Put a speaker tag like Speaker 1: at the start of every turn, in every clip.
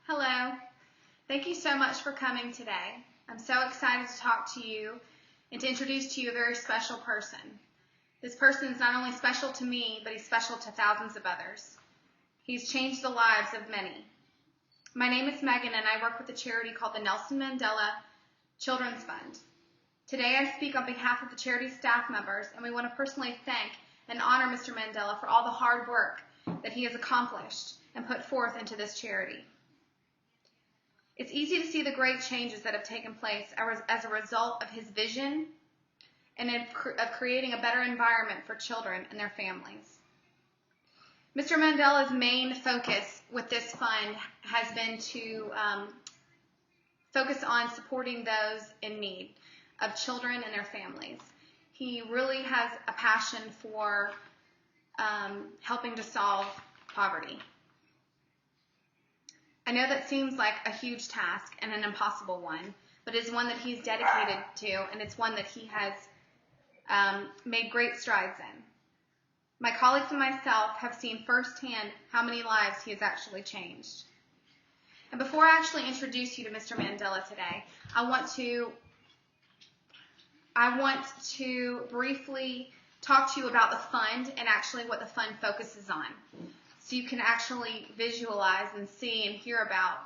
Speaker 1: Hello. Thank you so much for coming today. I'm so excited to talk to you and to introduce to you a very special person. This person is not only special to me, but he's special to thousands of others. He's changed the lives of many. My name is Megan, and I work with a charity called the Nelson Mandela Children's Fund. Today I speak on behalf of the charity staff members, and we want to personally thank and honor Mr. Mandela for all the hard work that he has accomplished and put forth into this charity. It's easy to see the great changes that have taken place as a result of his vision and of creating a better environment for children and their families. Mr. Mandela's main focus with this fund has been to focus on supporting those in need of children and their families. He really has a passion for helping to solve poverty. I know that seems like a huge task and an impossible one, but it's one that he's dedicated to, and it's one that he has made great strides in. My colleagues and myself have seen firsthand how many lives he has actually changed. And before I actually introduce you to Mr. Mandela today, I want to briefly talk to you about the fund and actually what the fund focuses on, so you can actually visualize and see and hear about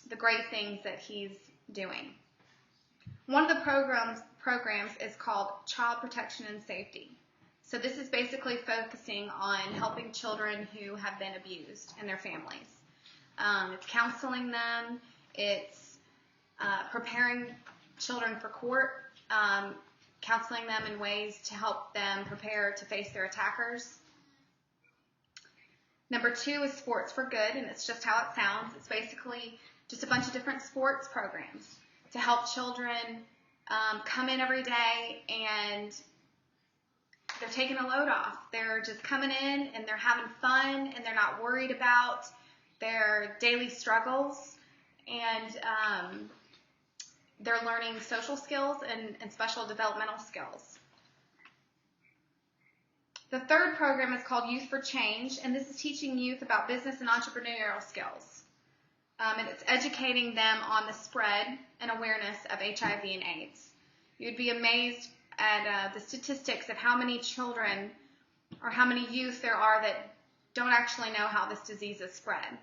Speaker 1: the great things that he's doing. One of the programs is called Child Protection and Safety. So this is basically focusing on helping children who have been abused and their families. It's counseling them, it's preparing children for court, counseling them in ways to help them prepare to face their attackers. Number 2 is Sports for Good, and it's just how it sounds. It's basically just a bunch of different sports programs to help children come in every day and they're taking a load off. They're just coming in and they're having fun and they're not worried about their daily struggles, and they're learning social skills and special developmental skills. The third program is called Youth for Change, and this is teaching youth about business and entrepreneurial skills. And it's educating them on the spread and awareness of HIV and AIDS. You'd be amazed at the statistics of how many children or how many youth there are that don't actually know how this disease is spread.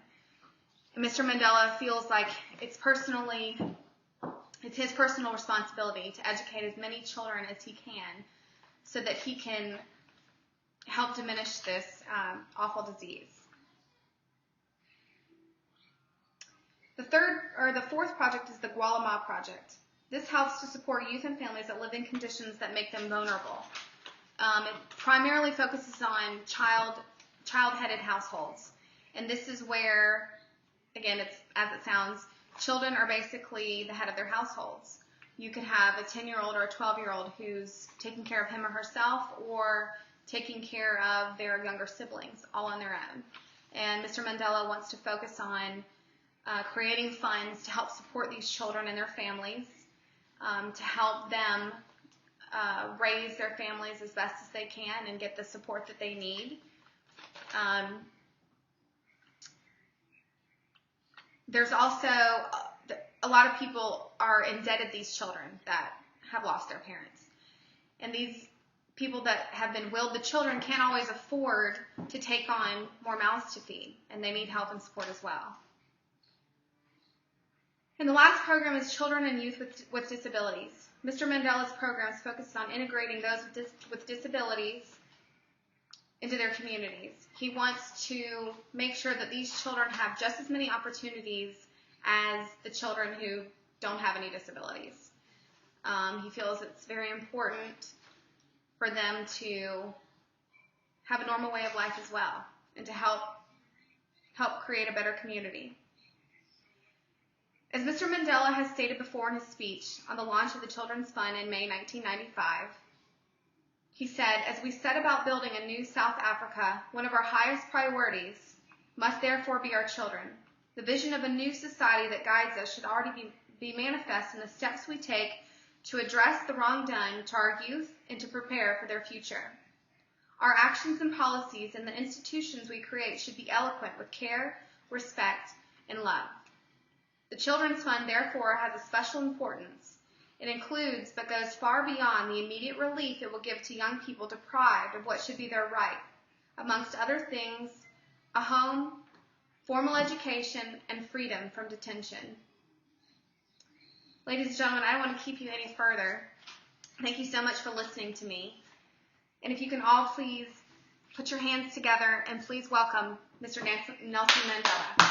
Speaker 1: And Mr. Mandela feels like it's his personal responsibility to educate as many children as he can so that he can help diminish this awful disease. The fourth project is the Gualama Project. This helps to support youth and families that live in conditions that make them vulnerable. It primarily focuses on child-headed households, and this is where, again, it's as it sounds, children are basically the head of their households. You could have a 10-year-old or a 12-year-old who's taking care of him or herself, or taking care of their younger siblings, all on their own. And Mr. Mandela wants to focus on creating funds to help support these children and their families, to help them raise their families as best as they can and get the support that they need. There's also a lot of people are indebted these children that have lost their parents. And these people that have been willed the children can't always afford to take on more mouths to feed, and they need help and support as well. And the last program is Children and Youth with Disabilities. Mr. Mandela's programs focus on integrating those with disabilities into their communities. He wants to make sure that these children have just as many opportunities as the children who don't have any disabilities. He feels it's very important for them to have a normal way of life as well, and to help create a better community. As Mr. Mandela has stated before in his speech on the launch of the Children's Fund in May 1995, he said, "As we set about building a new South Africa, one of our highest priorities must therefore be our children. The vision of a new society that guides us should already be manifest in the steps we take to address the wrong done to our youth and to prepare for their future. Our actions and policies and the institutions we create should be eloquent with care, respect, and love. The Children's Fund, therefore, has a special importance. It includes, but goes far beyond, the immediate relief it will give to young people deprived of what should be their right, amongst other things, a home, formal education, and freedom from detention. Ladies and gentlemen, I don't want to keep you any further. Thank you so much for listening to me. And if you can all please put your hands together and please welcome Mr. Nelson Mandela.